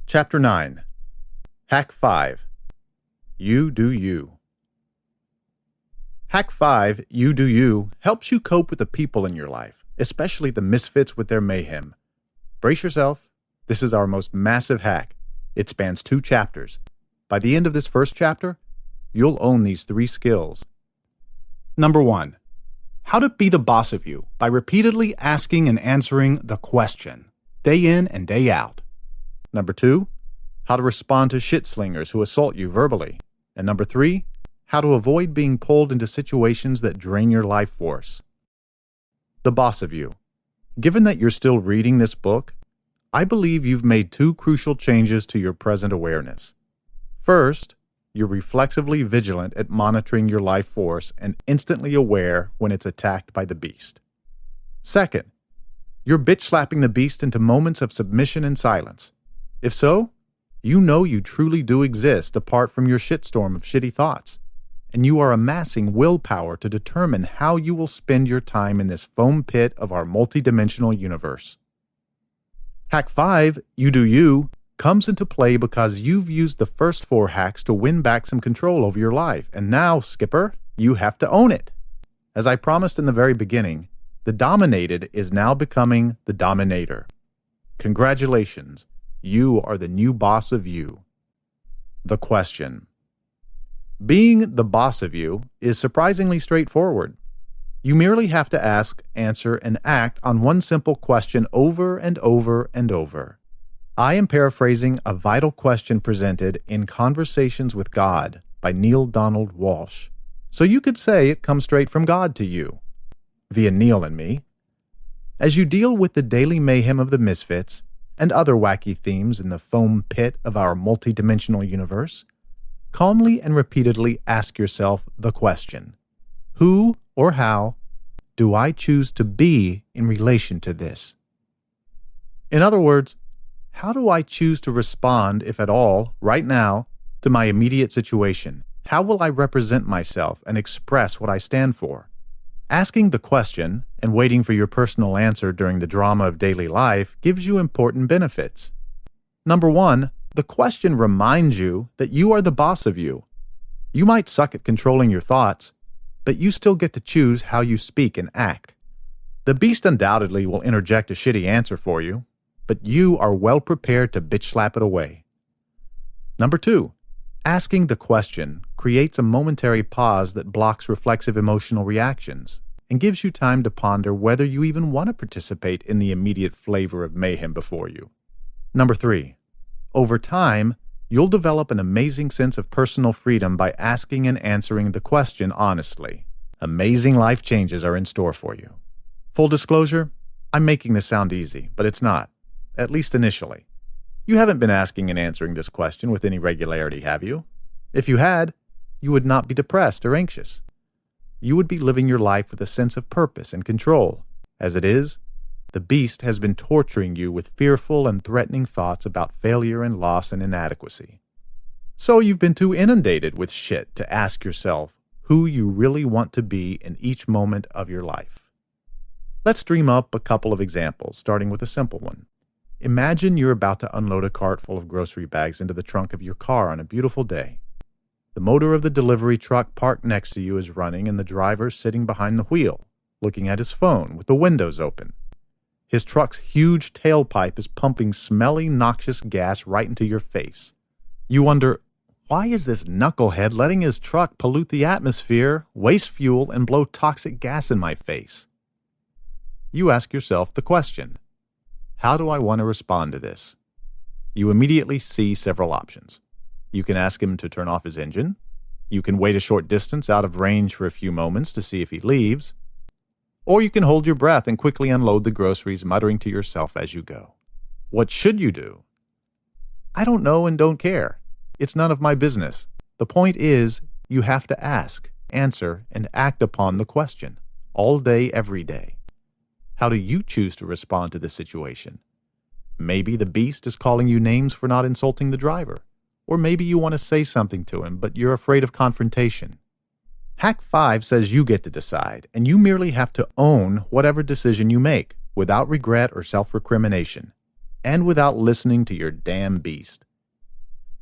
Chapter 9. Hack 5. You Do You. Hack 5, You Do You, helps you cope with the people in your life, especially the misfits with their mayhem. Brace yourself. This is our most massive hack. It spans 2 chapters. By the end of this first chapter, you'll own these 3 skills. Number 1. How to be the boss of you by repeatedly asking and answering the question, day in and day out. Number 2, how to respond to shit-slingers who assault you verbally. And number 3, how to avoid being pulled into situations that drain your life force. The boss of you. Given that you're still reading this book, I believe you've made 2 crucial changes to your present awareness. First, you're reflexively vigilant at monitoring your life force and instantly aware when it's attacked by the beast. Second, you're bitch-slapping the beast into moments of submission and silence. If so, you know you truly do exist apart from your shitstorm of shitty thoughts, and you are amassing willpower to determine how you will spend your time in this foam pit of our multidimensional universe. Hack 5, You Do You, comes into play because you've used the first 4 hacks to win back some control over your life, and now, Skipper, you have to own it. As I promised in the very beginning, the dominated is now becoming the dominator. Congratulations. You are the new boss of you. The question. Being the boss of you is surprisingly straightforward. You merely have to ask, answer, and act on one simple question over and over and over. I am paraphrasing a vital question presented in Conversations with God by Neil Donald Walsh. So you could say it comes straight from God to you, via Neil and me. As you deal with the daily mayhem of the misfits, and other wacky themes in the foam pit of our multidimensional universe, calmly and repeatedly ask yourself the question, who or how do I choose to be in relation to this? In other words, how do I choose to respond, if at all, right now, to my immediate situation? How will I represent myself and express what I stand for? Asking the question and waiting for your personal answer during the drama of daily life gives you important benefits. Number 1, the question reminds you that you are the boss of you. You might suck at controlling your thoughts, but you still get to choose how you speak and act. The beast undoubtedly will interject a shitty answer for you, but you are well prepared to bitch slap it away. Number 2, asking the question creates a momentary pause that blocks reflexive emotional reactions and gives you time to ponder whether you even want to participate in the immediate flavor of mayhem before you. Number 3, over time, you'll develop an amazing sense of personal freedom by asking and answering the question honestly. Amazing life changes are in store for you. Full disclosure, I'm making this sound easy, but it's not, at least initially. You haven't been asking and answering this question with any regularity, have you? If you had, you would not be depressed or anxious. You would be living your life with a sense of purpose and control. As it is, the beast has been torturing you with fearful and threatening thoughts about failure and loss and inadequacy. So you've been too inundated with shit to ask yourself who you really want to be in each moment of your life. Let's dream up a couple of examples, starting with a simple one. Imagine you're about to unload a cart full of grocery bags into the trunk of your car on a beautiful day. The motor of the delivery truck parked next to you is running and the driver sitting behind the wheel, looking at his phone with the windows open. His truck's huge tailpipe is pumping smelly, noxious gas right into your face. You wonder, why is this knucklehead letting his truck pollute the atmosphere, waste fuel, and blow toxic gas in my face? You ask yourself the question, how do I want to respond to this? You immediately see several options. You can ask him to turn off his engine. You can wait a short distance out of range for a few moments to see if he leaves. Or you can hold your breath and quickly unload the groceries, muttering to yourself as you go. What should you do? I don't know and don't care. It's none of my business. The point is, you have to ask, answer, and act upon the question, all day, every day. How do you choose to respond to the situation? Maybe the beast is calling you names for not insulting the driver. Or maybe you want to say something to him, but you're afraid of confrontation. Hack 5 says you get to decide, and you merely have to own whatever decision you make, without regret or self-recrimination. and without listening to your damn beast.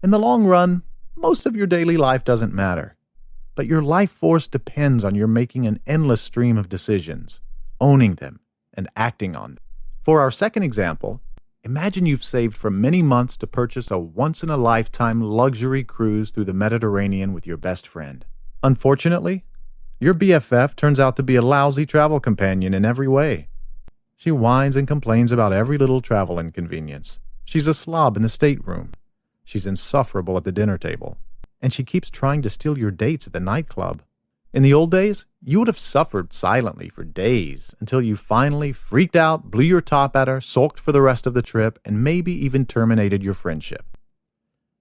In the long run, most of your daily life doesn't matter, but your life force depends on your making an endless stream of decisions, owning them, and acting on them. For our second example, imagine you've saved for many months to purchase a once-in-a-lifetime luxury cruise through the Mediterranean with your best friend. Unfortunately, your BFF turns out to be a lousy travel companion in every way. She whines and complains about every little travel inconvenience. She's a slob in the stateroom. She's insufferable at the dinner table. And she keeps trying to steal your dates at the nightclub. In the old days, you would have suffered silently for days until you finally freaked out, blew your top at her, sulked for the rest of the trip, and maybe even terminated your friendship.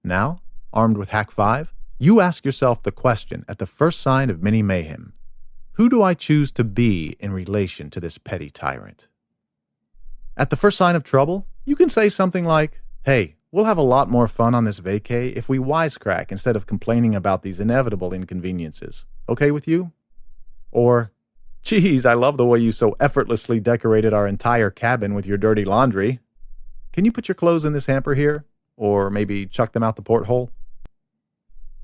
Now, armed with Hack 5, you ask yourself the question at the first sign of mini mayhem: who do I choose to be in relation to this petty tyrant? At the first sign of trouble, you can say something like, "Hey, we'll have a lot more fun on this vacay if we wisecrack instead of complaining about these inevitable inconveniences. Okay with you?" Or, "Geez, I love the way you so effortlessly decorated our entire cabin with your dirty laundry. Can you put your clothes in this hamper here? Or maybe chuck them out the porthole?"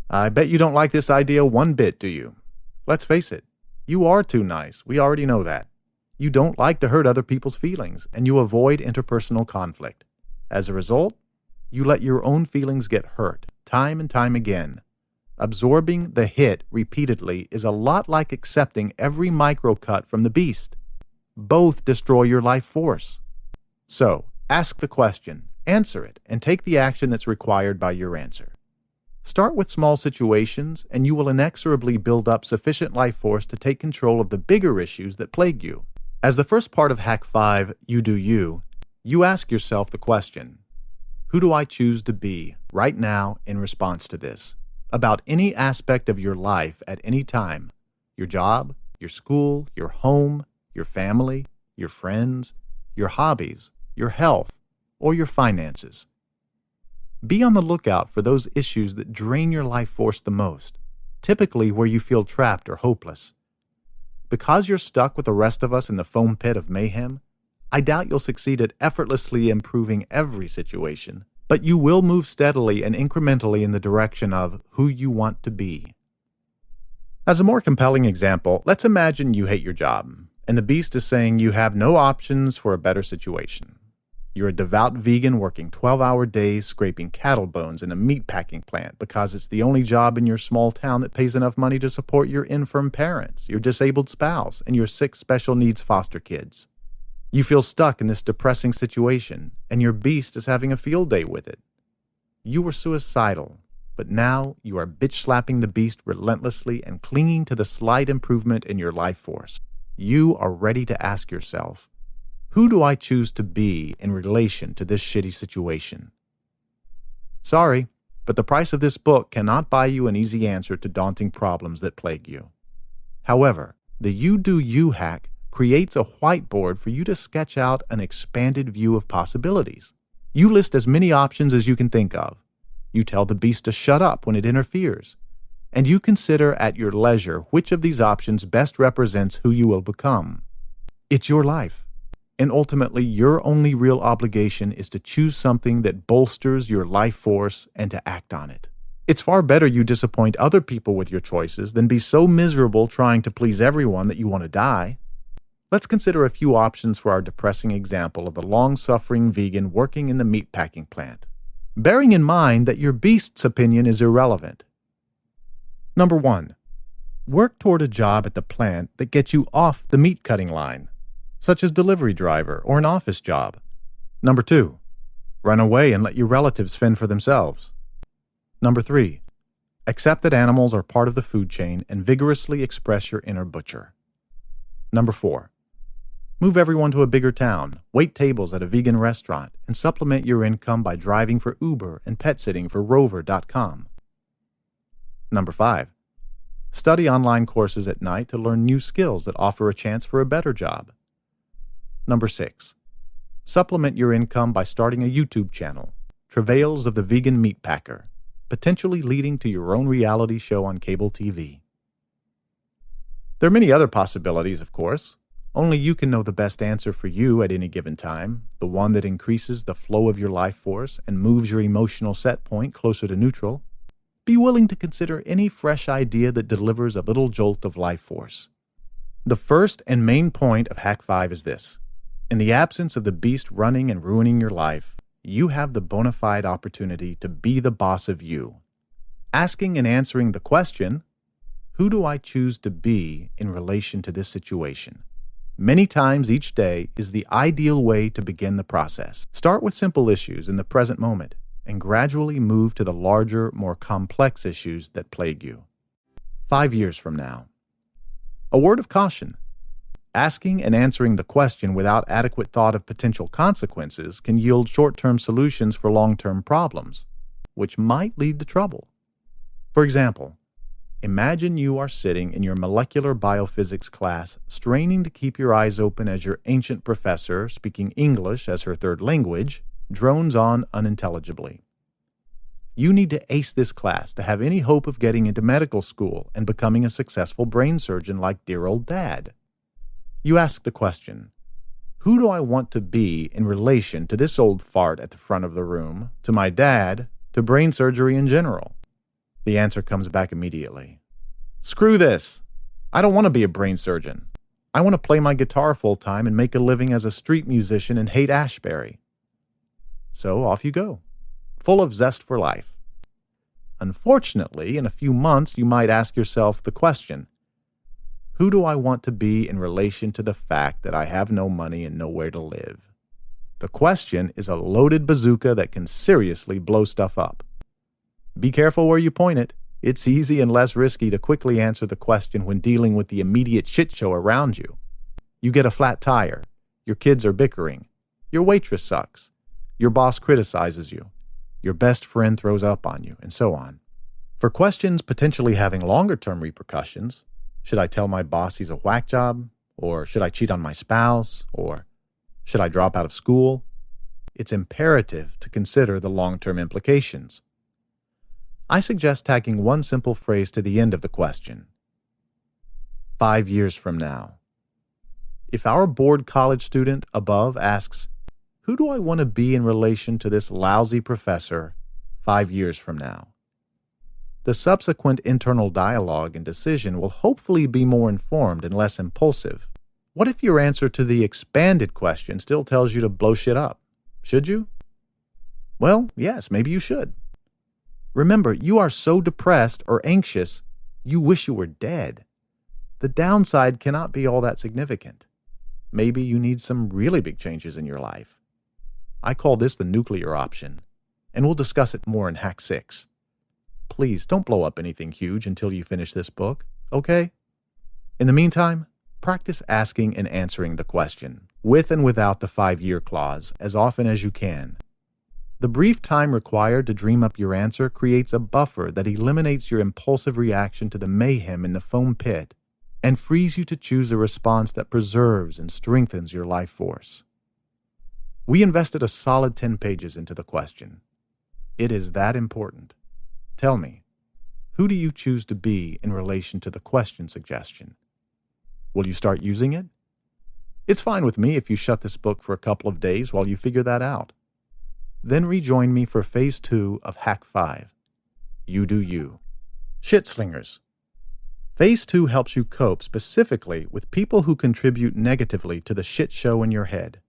I bet you don't like this idea one bit, do you? Let's face it, you are too nice. We already know that. You don't like to hurt other people's feelings, and you avoid interpersonal conflict. As a result, you let your own feelings get hurt, time and time again. Absorbing the hit repeatedly is a lot like accepting every microcut from the beast. Both destroy your life force. So, ask the question, answer it, and take the action that's required by your answer. Start with small situations, and you will inexorably build up sufficient life force to take control of the bigger issues that plague you. As the first part of Hack 5, You Do You, you ask yourself the question: who do I choose to be right now in response to this? About any aspect of your life at any time: your job, your school, your home, your family, your friends, your hobbies, your health, or your finances. Be on the lookout for those issues that drain your life force the most, typically where you feel trapped or hopeless. Because you're stuck with the rest of us in the foam pit of mayhem, I doubt you'll succeed at effortlessly improving every situation, but you will move steadily and incrementally in the direction of who you want to be. As a more compelling example, let's imagine you hate your job, and the beast is saying you have no options for a better situation. You're a devout vegan working 12-hour days scraping cattle bones in a meatpacking plant because it's the only job in your small town that pays enough money to support your infirm parents, your disabled spouse, and your 6 special needs foster kids. You feel stuck in this depressing situation, and your beast is having a field day with it. You were suicidal, but now you are bitch-slapping the beast relentlessly and clinging to the slight improvement in your life force. You are ready to ask yourself, who do I choose to be in relation to this shitty situation? Sorry, but the price of this book cannot buy you an easy answer to daunting problems that plague you. However, the You Do You hack creates a whiteboard for you to sketch out an expanded view of possibilities. You list as many options as you can think of. You tell the beast to shut up when it interferes. And you consider at your leisure which of these options best represents who you will become. It's your life. And ultimately, your only real obligation is to choose something that bolsters your life force and to act on it. It's far better you disappoint other people with your choices than be so miserable trying to please everyone that you want to die. Let's consider a few options for our depressing example of the long-suffering vegan working in the meatpacking plant, bearing in mind that your beast's opinion is irrelevant. Number 1. Work toward a job at the plant that gets you off the meat cutting line, such as delivery driver or an office job. Number 2. Run away and let your relatives fend for themselves. Number 3. Accept that animals are part of the food chain and vigorously express your inner butcher. Number 4. Move everyone to a bigger town, wait tables at a vegan restaurant, and supplement your income by driving for Uber and pet sitting for Rover.com. Number 5. Study online courses at night to learn new skills that offer a chance for a better job. Number 6. Supplement your income by starting a YouTube channel, Travails of the Vegan Meatpacker, potentially leading to your own reality show on cable TV. There are many other possibilities, of course. Only you can know the best answer for you at any given time, the one that increases the flow of your life force and moves your emotional set point closer to neutral. Be willing to consider any fresh idea that delivers a little jolt of life force. The first and main point of Hack 5 is this. In the absence of the beast running and ruining your life, you have the bona fide opportunity to be the boss of you. Asking and answering the question, who do I choose to be in relation to this situation? Many times each day is the ideal way to begin the process. Start with simple issues in the present moment and gradually move to the larger, more complex issues that plague you. 5 years from now. A word of caution. Asking and answering the question without adequate thought of potential consequences can yield short-term solutions for long-term problems, which might lead to trouble. For example, imagine you are sitting in your molecular biophysics class, straining to keep your eyes open as your ancient professor, speaking English as her third language, drones on unintelligibly. You need to ace this class to have any hope of getting into medical school and becoming a successful brain surgeon like dear old Dad. You ask the question, who do I want to be in relation to this old fart at the front of the room, to my dad, to brain surgery in general? The answer comes back immediately. Screw this. I don't want to be a brain surgeon. I want to play my guitar full-time and make a living as a street musician in Haight-Ashbury. So off you go, full of zest for life. Unfortunately, in a few months, you might ask yourself the question, who do I want to be in relation to the fact that I have no money and nowhere to live? The question is a loaded bazooka that can seriously blow stuff up. Be careful where you point it. It's easy and less risky to quickly answer the question when dealing with the immediate shit show around you. You get a flat tire. Your kids are bickering. Your waitress sucks. Your boss criticizes you. Your best friend throws up on you, and so on. For questions potentially having longer-term repercussions, should I tell my boss he's a whack job? Or should I cheat on my spouse? Or should I drop out of school? It's imperative to consider the long-term implications. I suggest tacking one simple phrase to the end of the question. 5 years from now. If our bored college student above asks, who do I want to be in relation to this lousy professor 5 years from now? The subsequent internal dialogue and decision will hopefully be more informed and less impulsive. What if your answer to the expanded question still tells you to blow shit up? Should you? Well, yes, maybe you should. Remember, you are so depressed or anxious, you wish you were dead. The downside cannot be all that significant. Maybe you need some really big changes in your life. I call this the nuclear option, and we'll discuss it more in Hack 6. Please don't blow up anything huge until you finish this book, okay? In the meantime, practice asking and answering the question, with and without the 5-year clause, as often as you can. The brief time required to dream up your answer creates a buffer that eliminates your impulsive reaction to the mayhem in the foam pit and frees you to choose a response that preserves and strengthens your life force. We invested a solid 10 pages into the question. It is that important. Tell me, who do you choose to be in relation to the question suggestion? Will you start using it? It's fine with me if you shut this book for a couple of days while you figure that out. Then rejoin me for Phase 2 of Hack 5. You do you. Shit slingers. Phase 2 helps you cope specifically with people who contribute negatively to the shit show in your head.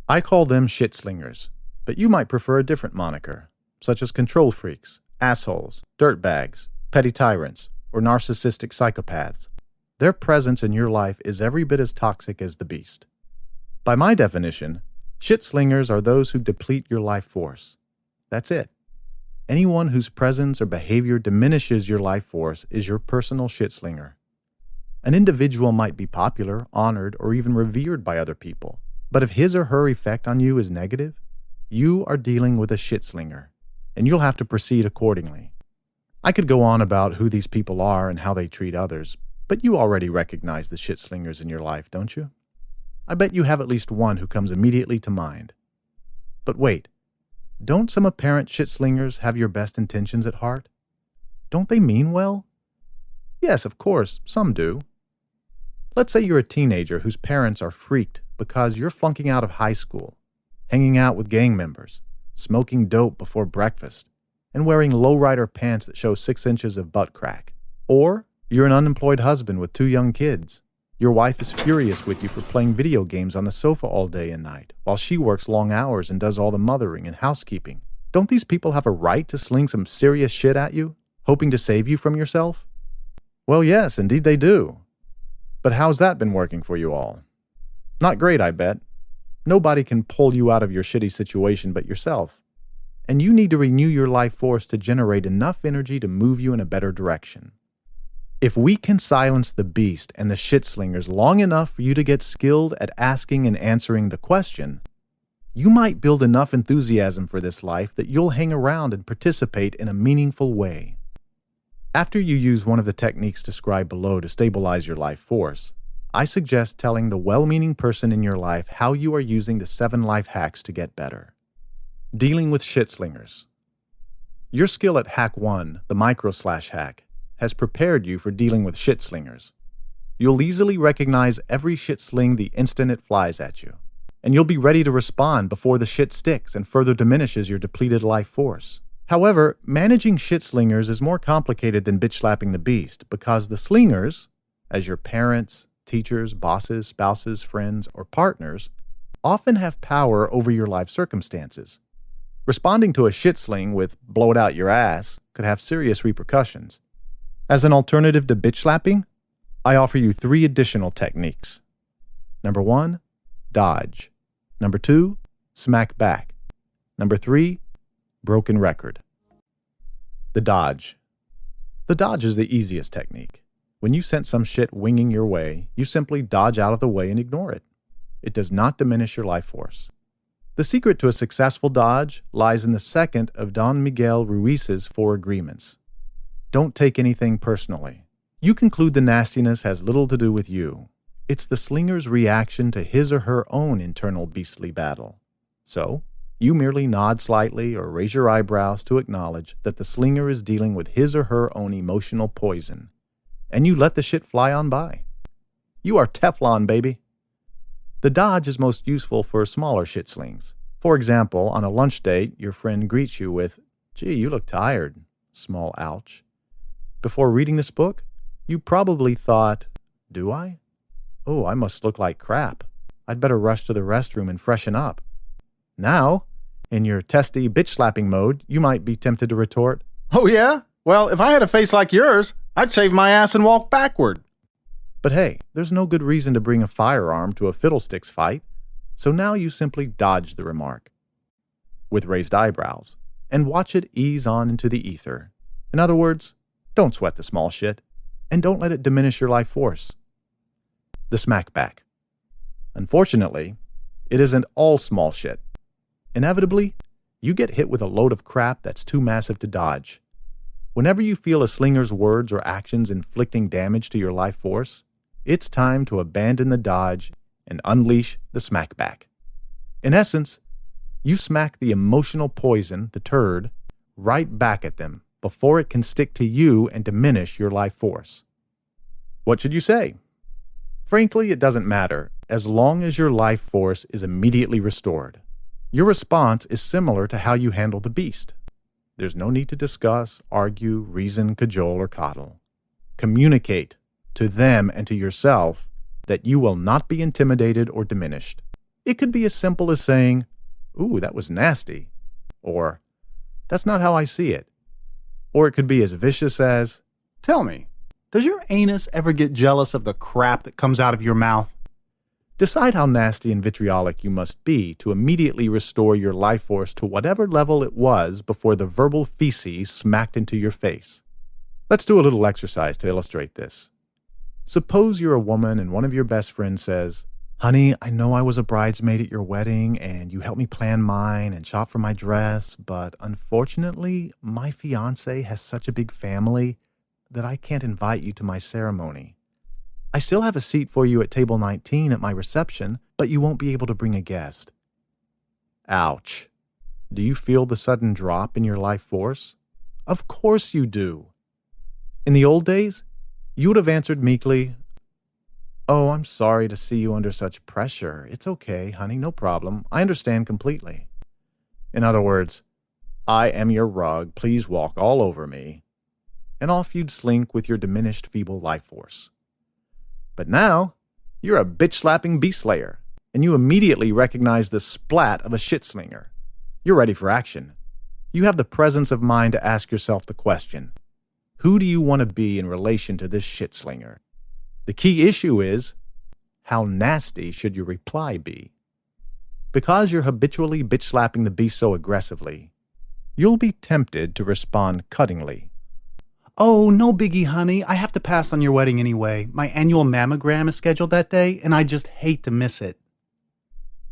I call them shit slingers, but you might prefer a different moniker, such as control freaks, assholes, dirtbags, petty tyrants, or narcissistic psychopaths. Their presence in your life is every bit as toxic as the beast. By my definition, shit slingers are those who deplete your life force. That's it. Anyone whose presence or behavior diminishes your life force is your personal shit slinger. An individual might be popular, honored, or even revered by other people, but if his or her effect on you is negative, you are dealing with a shit slinger, and you'll have to proceed accordingly. I could go on about who these people are and how they treat others, but you already recognize the shit slingers in your life, don't you? I bet you have at least one who comes immediately to mind. But wait, don't some apparent shit slingers have your best intentions at heart? Don't they mean well? Yes, of course, some do. Let's say you're a teenager whose parents are freaked because you're flunking out of high school, hanging out with gang members, smoking dope before breakfast, and wearing lowrider pants that show 6 inches of butt crack. Or you're an unemployed husband with 2 young kids. Your wife is furious with you for playing video games on the sofa all day and night, while she works long hours and does all the mothering and housekeeping. Don't these people have a right to sling some serious shit at you, hoping to save you from yourself? Well, yes, indeed they do. But how's that been working for you all? Not great, I bet. Nobody can pull you out of your shitty situation but yourself. And you need to renew your life force to generate enough energy to move you in a better direction. If we can silence the beast and the shit slingers long enough for you to get skilled at asking and answering the question, you might build enough enthusiasm for this life that you'll hang around and participate in a meaningful way. After you use one of the techniques described below to stabilize your life force, I suggest telling the well-meaning person in your life how you are using the 7 life hacks to get better. Dealing with shit slingers. Your skill at Hack 1, the micro/hack, has prepared you for dealing with shit slingers. You'll easily recognize every shit sling the instant it flies at you, and you'll be ready to respond before the shit sticks and further diminishes your depleted life force. However, managing shit slingers is more complicated than bitch slapping the beast because the slingers, as your parents, teachers, bosses, spouses, friends, or partners, often have power over your life circumstances. Responding to a shit sling with blow it out your ass could have serious repercussions. As an alternative to bitch slapping, I offer you 3 additional techniques. Number 1, dodge. Number 2, smack back. Number 3, broken record. The dodge. The dodge is the easiest technique. When you sense some shit winging your way, you simply dodge out of the way and ignore it. It does not diminish your life force. The secret to a successful dodge lies in the second of Don Miguel Ruiz's 4 agreements. Don't take anything personally. You conclude the nastiness has little to do with you. It's the slinger's reaction to his or her own internal beastly battle. So, you merely nod slightly or raise your eyebrows to acknowledge that the slinger is dealing with his or her own emotional poison, and you let the shit fly on by. You are Teflon, baby. The dodge is most useful for smaller shit slings. For example, on a lunch date, your friend greets you with, "Gee, you look tired," small ouch. Before reading this book, you probably thought, "Do I? Oh, I must look like crap. I'd better rush to the restroom and freshen up." Now, in your testy bitch-slapping mode, you might be tempted to retort, "Oh yeah? Well, if I had a face like yours, I'd shave my ass and walk backward." But hey, there's no good reason to bring a firearm to a fiddlesticks fight, so now you simply dodge the remark with raised eyebrows and watch it ease on into the ether. In other words, don't sweat the small shit, and don't let it diminish your life force. The smackback. Unfortunately, it isn't all small shit. Inevitably, you get hit with a load of crap that's too massive to dodge. Whenever you feel a slinger's words or actions inflicting damage to your life force, it's time to abandon the dodge and unleash the smackback. In essence, you smack the emotional poison, the turd, right back at them before it can stick to you and diminish your life force. What should you say? Frankly, it doesn't matter, as long as your life force is immediately restored. Your response is similar to how you handle the beast. There's no need to discuss, argue, reason, cajole, or coddle. Communicate to them and to yourself that you will not be intimidated or diminished. It could be as simple as saying, "Ooh, that was nasty," or "That's not how I see it." Or it could be as vicious as, Tell me, does your anus ever get jealous of the crap that comes out of your mouth? Decide how nasty and vitriolic you must be to immediately restore your life force to whatever level it was before the verbal feces smacked into your face. Let's do a little exercise to illustrate this. Suppose you're a woman and one of your best friends says, "Honey, I know I was a bridesmaid at your wedding and you helped me plan mine and shop for my dress, but unfortunately, my fiancé has such a big family that I can't invite you to my ceremony. I still have a seat for you at table 19 at my reception, but you won't be able to bring a guest." Ouch. Do you feel the sudden drop in your life force? Of course you do. In the old days, you would have answered meekly, Oh, I'm sorry to see you under such pressure. It's okay, honey, no problem. I understand completely. In other words, I am your rug, please walk all over me. And off you'd slink with your diminished feeble life force. But now, you're a bitch-slapping beast slayer, and you immediately recognize the splat of a shit slinger. You're ready for action. You have the presence of mind to ask yourself the question, who do you want to be in relation to this shit slinger? The key issue is, how nasty should your reply be? Because you're habitually bitch-slapping the beast so aggressively, you'll be tempted to respond cuttingly. Oh, no biggie, honey. I have to pass on your wedding anyway. My annual mammogram is scheduled that day, and I just hate to miss it.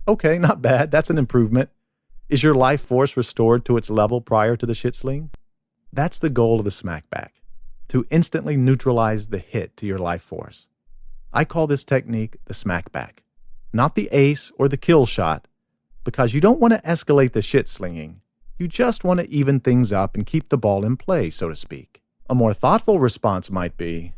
Okay, not bad. That's an improvement. Is your life force restored to its level prior to the shit sling? That's the goal of the smackback, to instantly neutralize the hit to your life force. I call this technique the smackback, not the ace or the kill shot, because you don't want to escalate the shit slinging. You just want to even things up and keep the ball in play, so to speak. A more thoughtful response might be,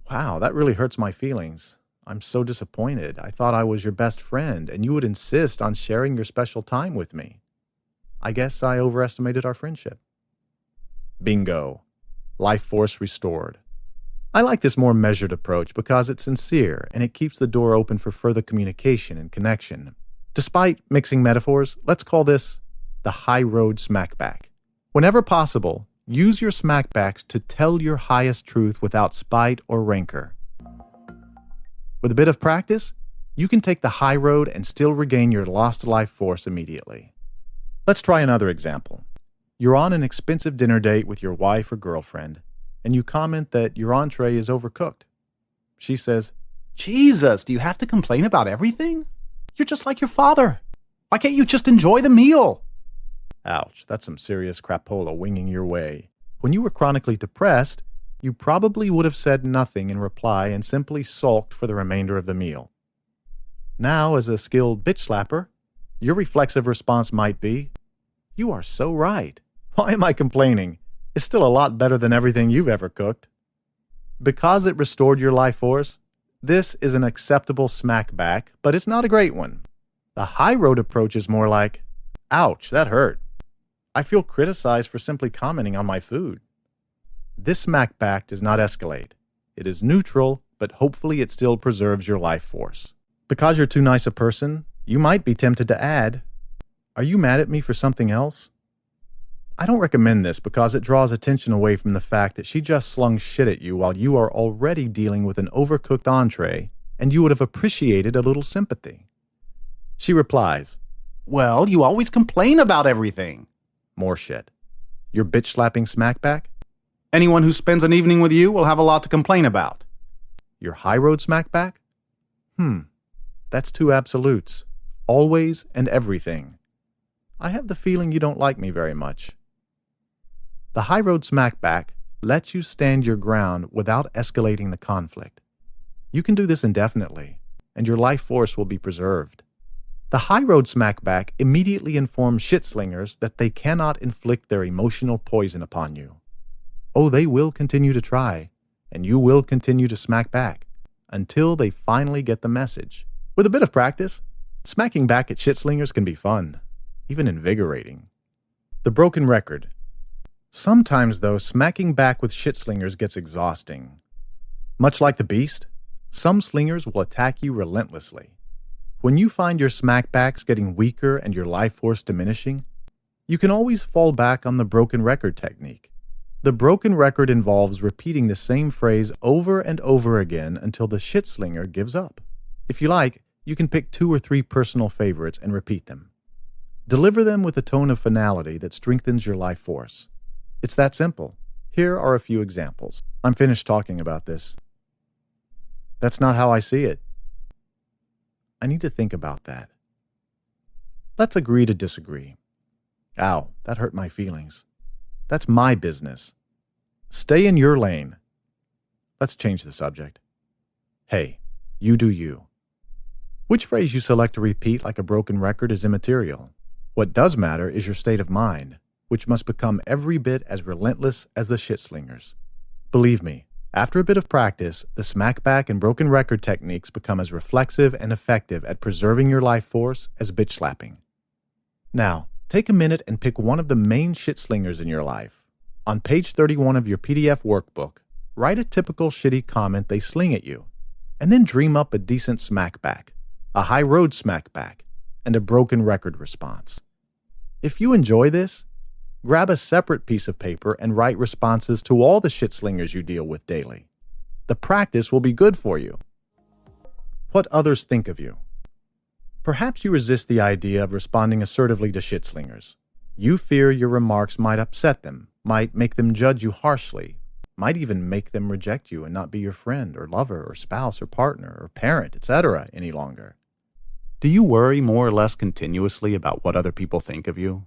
wow, that really hurts my feelings. I'm so disappointed. I thought I was your best friend, and you would insist on sharing your special time with me. I guess I overestimated our friendship. Bingo. Life force restored. I like this more measured approach because it's sincere and it keeps the door open for further communication and connection. Despite mixing metaphors, let's call this the high road smackback. Whenever possible, use your smackbacks to tell your highest truth without spite or rancor. With a bit of practice, you can take the high road and still regain your lost life force immediately. Let's try another example. You're on an expensive dinner date with your wife or girlfriend, and you comment that your entree is overcooked. She says, Jesus, do you have to complain about everything? You're just like your father. Why can't you just enjoy the meal? Ouch, that's some serious crapola winging your way. When you were chronically depressed, you probably would have said nothing in reply and simply sulked for the remainder of the meal. Now, as a skilled bitch slapper, your reflexive response might be, you are so right. Why am I complaining? It's still a lot better than everything you've ever cooked. Because it restored your life force, this is an acceptable smackback, but it's not a great one. The high road approach is more like, ouch, that hurt. I feel criticized for simply commenting on my food. This smackback does not escalate. It is neutral, but hopefully it still preserves your life force. Because you're too nice a person, you might be tempted to add, are you mad at me for something else? I don't recommend this because it draws attention away from the fact that she just slung shit at you while you are already dealing with an overcooked entree and you would have appreciated a little sympathy. She replies, Well, you always complain about everything. More shit. Your bitch-slapping smackback? Anyone who spends an evening with you will have a lot to complain about. Your high road smackback? That's two absolutes. Always and everything. I have the feeling you don't like me very much. The high road smackback lets you stand your ground without escalating the conflict. You can do this indefinitely, and your life force will be preserved. The high road smackback immediately informs shitslingers that they cannot inflict their emotional poison upon you. Oh, they will continue to try, and you will continue to smack back until they finally get the message. With a bit of practice, smacking back at shitslingers can be fun, even invigorating. The broken record. Sometimes, though, smacking back with shitslingers gets exhausting. Much like the beast, some slingers will attack you relentlessly. When you find your smackbacks getting weaker and your life force diminishing, you can always fall back on the broken record technique. The broken record involves repeating the same phrase over and over again until the shitslinger gives up. If you like, you can pick 2 or 3 personal favorites and repeat them. Deliver them with a tone of finality that strengthens your life force. It's that simple. Here are a few examples. I'm finished talking about this. That's not how I see it. I need to think about that. Let's agree to disagree. Ow, that hurt my feelings. That's my business. Stay in your lane. Let's change the subject. Hey, you do you. Which phrase you select to repeat like a broken record is immaterial. What does matter is your state of mind, which must become every bit as relentless as the shitslingers. Believe me, After a bit of practice, the smackback and broken record techniques become as reflexive and effective at preserving your life force as bitch slapping. Now, take a minute and pick one of the main shit slingers in your life. On page 31 of your PDF workbook, write a typical shitty comment they sling at you, and then dream up a decent smackback, a high road smackback, and a broken record response. If you enjoy this, grab a separate piece of paper and write responses to all the shit slingers you deal with daily. The practice will be good for you. What others think of you. Perhaps you resist the idea of responding assertively to shit slingers. You fear your remarks might upset them, might make them judge you harshly, might even make them reject you and not be your friend or lover or spouse or partner or parent, etc. any longer. Do you worry more or less continuously about what other people think of you?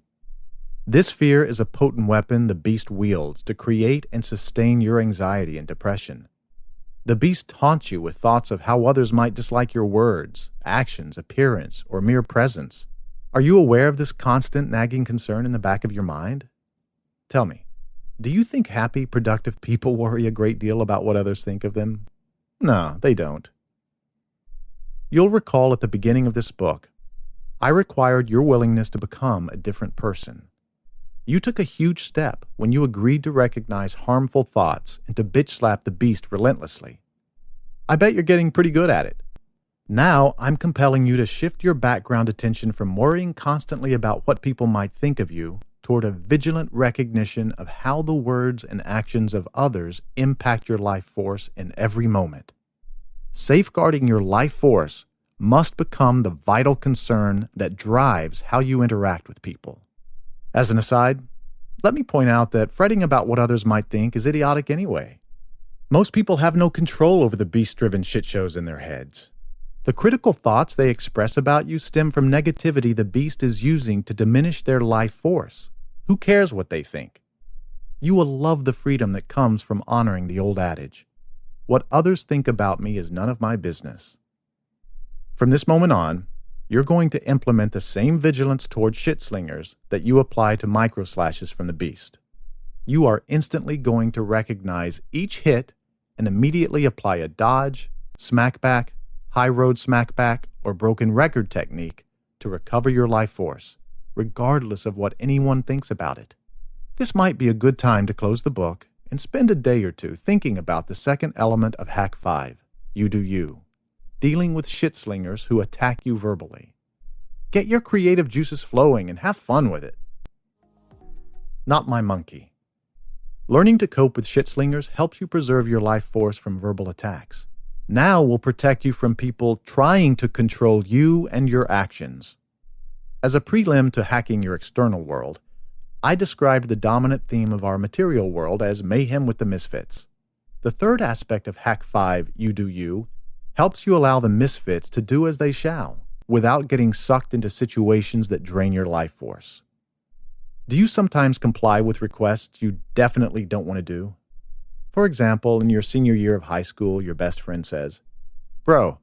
This fear is a potent weapon the beast wields to create and sustain your anxiety and depression. The beast taunts you with thoughts of how others might dislike your words, actions, appearance, or mere presence. Are you aware of this constant nagging concern in the back of your mind? Tell me, do you think happy, productive people worry a great deal about what others think of them? No, they don't. You'll recall at the beginning of this book, I required your willingness to become a different person. You took a huge step when you agreed to recognize harmful thoughts and to bitch slap the beast relentlessly. I bet you're getting pretty good at it. Now I'm compelling you to shift your background attention from worrying constantly about what people might think of you toward a vigilant recognition of how the words and actions of others impact your life force in every moment. Safeguarding your life force must become the vital concern that drives how you interact with people. As an aside, let me point out that fretting about what others might think is idiotic anyway. Most people have no control over the beast-driven shit shows in their heads. The critical thoughts they express about you stem from negativity the beast is using to diminish their life force. Who cares what they think? You will love the freedom that comes from honoring the old adage, "What others think about me is none of my business." From this moment on, you're going to implement the same vigilance toward shit slingers that you apply to microslashes from the beast. You are instantly going to recognize each hit and immediately apply a dodge, smackback, high road smackback, or broken record technique to recover your life force, regardless of what anyone thinks about it. This might be a good time to close the book and spend a day or two thinking about the second element of Hack 5, You Do You. Dealing with shit slingers who attack you verbally. Get your creative juices flowing and have fun with it. Not my monkey. Learning to cope with shit slingers helps you preserve your life force from verbal attacks. Now will protect you from people trying to control you and your actions. As a prelim to hacking your external world, I described the dominant theme of our material world as mayhem with the misfits. The third aspect of Hack 5, You Do You, helps you allow the misfits to do as they shall, without getting sucked into situations that drain your life force. Do you sometimes comply with requests you definitely don't want to do? For example, in your senior year of high school, your best friend says, "Bro,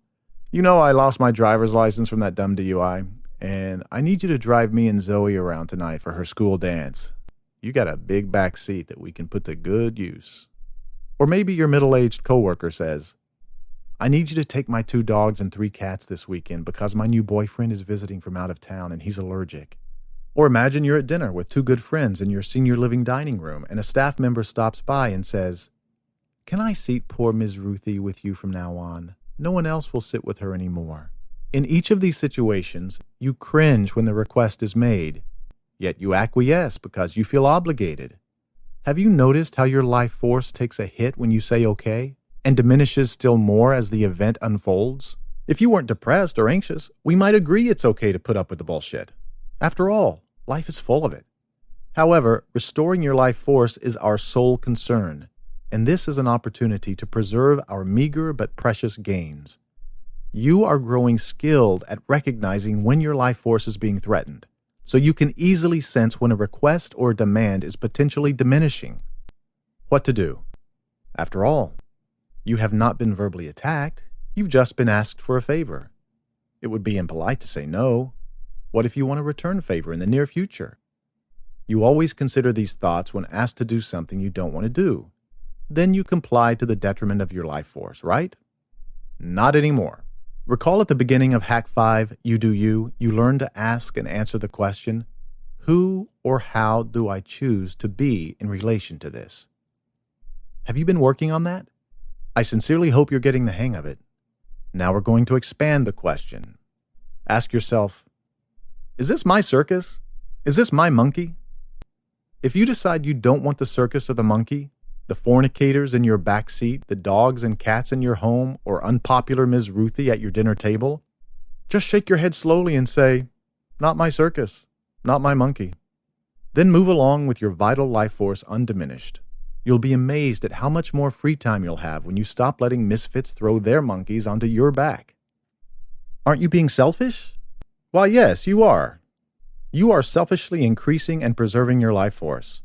you know I lost my driver's license from that dumb DUI, and I need you to drive me and 𝐥𝐤𝐤 around tonight for her school dance. You got a big back seat that we can put to good use." Or maybe your middle-aged coworker says, "I need you to take my 2 dogs and 3 cats this weekend because my new boyfriend is visiting from out of town and he's allergic." Or imagine you're at dinner with 2 good friends in your senior living dining room and a staff member stops by and says, "Can I seat poor Ms. Ruthie with you from now on? No one else will sit with her anymore." In each of these situations, you cringe when the request is made, yet you acquiesce because you feel obligated. Have you noticed how your life force takes a hit when you say okay, and diminishes still more as the event unfolds? If you weren't depressed or anxious, we might agree it's okay to put up with the bullshit. After all, life is full of it. However, restoring your life force is our sole concern, and this is an opportunity to preserve our meager but precious gains. You are growing skilled at recognizing when your life force is being threatened, so you can easily sense when a request or a demand is potentially diminishing. What to do? After all, you have not been verbally attacked, you've just been asked for a favor. It would be impolite to say no. What if you want to return a favor in the near future? You always consider these thoughts when asked to do something you don't want to do. then you comply to the detriment of your life force, right? Not anymore. Recall at the beginning of Hack 5, You Do You, you learned to ask and answer the question, who or how do I choose to be in relation to this? Have you been working on that? I sincerely hope you're getting the hang of it. Now we're going to expand the question. Ask yourself, is this my circus? Is this my monkey? If you decide you don't want the circus or the monkey, the fornicators in your back seat, the dogs and cats in your home, or unpopular Ms. Ruthie at your dinner table, just shake your head slowly and say, not my circus, not my monkey. Then move along with your vital life force undiminished. You'll be amazed at how much more free time you'll have when you stop letting misfits throw their monkeys onto your back. Aren't you being selfish? Why, yes, you are. You are selfishly increasing and preserving your life force.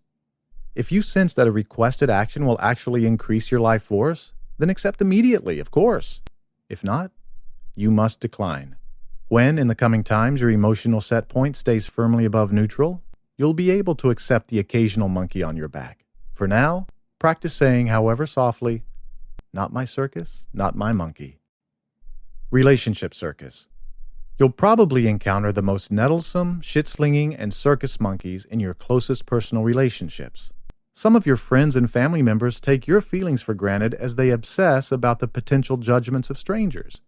If you sense that a requested action will actually increase your life force, then accept immediately, of course. If not, you must decline. When, in the coming times, your emotional set point stays firmly above neutral, you'll be able to accept the occasional monkey on your back. For now, practice saying, however softly, not my circus, not my monkey. Relationship circus. You'll probably encounter the most nettlesome, shit-slinging, and circus monkeys in your closest personal relationships. Some of your friends and family members take your feelings for granted as they obsess about the potential judgments of strangers.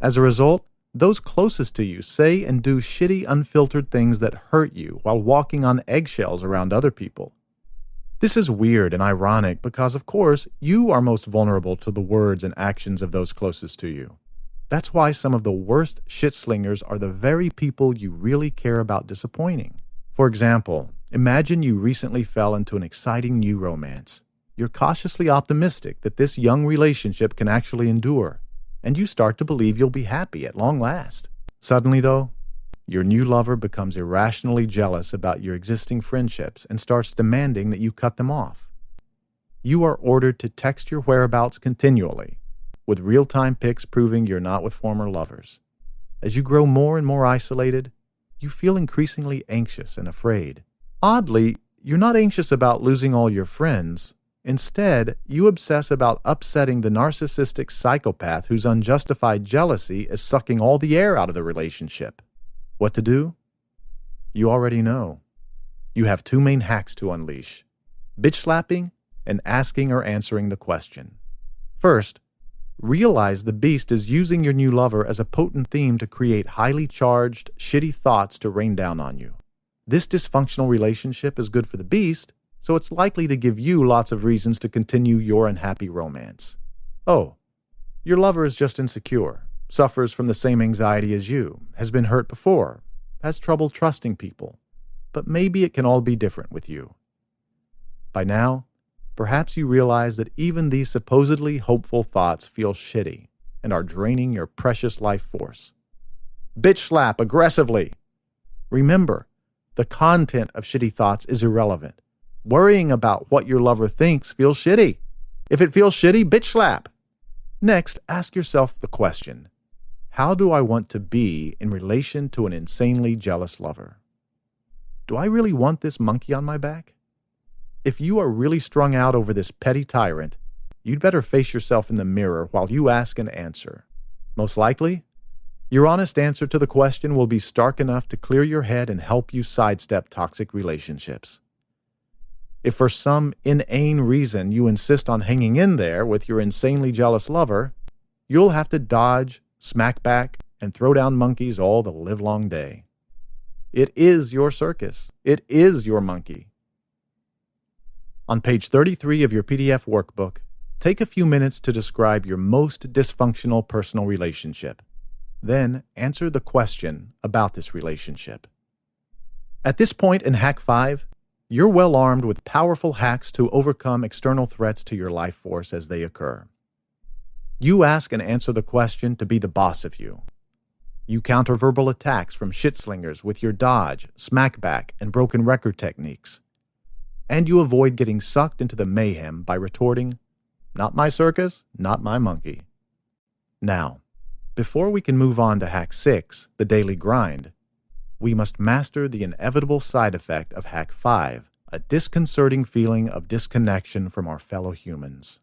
As a result, those closest to you say and do shitty, unfiltered things that hurt you while walking on eggshells around other people. This is weird and ironic because, of course, you are most vulnerable to the words and actions of those closest to you. That's why some of the worst shit-slingers are the very people you really care about disappointing. For example, imagine you recently fell into an exciting new romance. You're cautiously optimistic that this young relationship can actually endure, and you start to believe you'll be happy at long last. Suddenly, though, your new lover becomes irrationally jealous about your existing friendships and starts demanding that you cut them off. You are ordered to text your whereabouts continually, with real-time pics proving you're not with former lovers. As you grow more and more isolated, you feel increasingly anxious and afraid. Oddly, you're not anxious about losing all your friends. Instead, you obsess about upsetting the narcissistic psychopath whose unjustified jealousy is sucking all the air out of the relationship. What to do? You already know. You have two main hacks to unleash: bitch slapping and asking or answering the question. First, realize the beast is using your new lover as a potent theme to create highly charged, shitty thoughts to rain down on you. This dysfunctional relationship is good for the beast, so it's likely to give you lots of reasons to continue your unhappy romance. Oh, your lover is just insecure, suffers from the same anxiety as you, has been hurt before, has trouble trusting people, but maybe it can all be different with you. By now, perhaps you realize that even these supposedly hopeful thoughts feel shitty and are draining your precious life force. Bitch slap aggressively. Remember, the content of shitty thoughts is irrelevant. Worrying about what your lover thinks feels shitty. If it feels shitty, bitch slap. Next, ask yourself the question: how do I want to be in relation to an insanely jealous lover? Do I really want this monkey on my back? If you are really strung out over this petty tyrant, you'd better face yourself in the mirror while you ask and answer. Most likely, your honest answer to the question will be stark enough to clear your head and help you sidestep toxic relationships. If for some inane reason you insist on hanging in there with your insanely jealous lover, you'll have to dodge, smack back, and throw down monkeys all the livelong day. It is your circus. It is your monkey. On page 33 of your PDF workbook, take a few minutes to describe your most dysfunctional personal relationship. Then answer the question about this relationship. At this point in Hack 5, you're well armed with powerful hacks to overcome external threats to your life force as they occur. You ask and answer the question to be the boss of you. You counter verbal attacks from shit-slingers with your dodge, smackback, and broken record techniques. And you avoid getting sucked into the mayhem by retorting, not my circus, not my monkey. Now, before we can move on to Hack 6, the daily grind, we must master the inevitable side effect of Hack 5, a disconcerting feeling of disconnection from our fellow humans.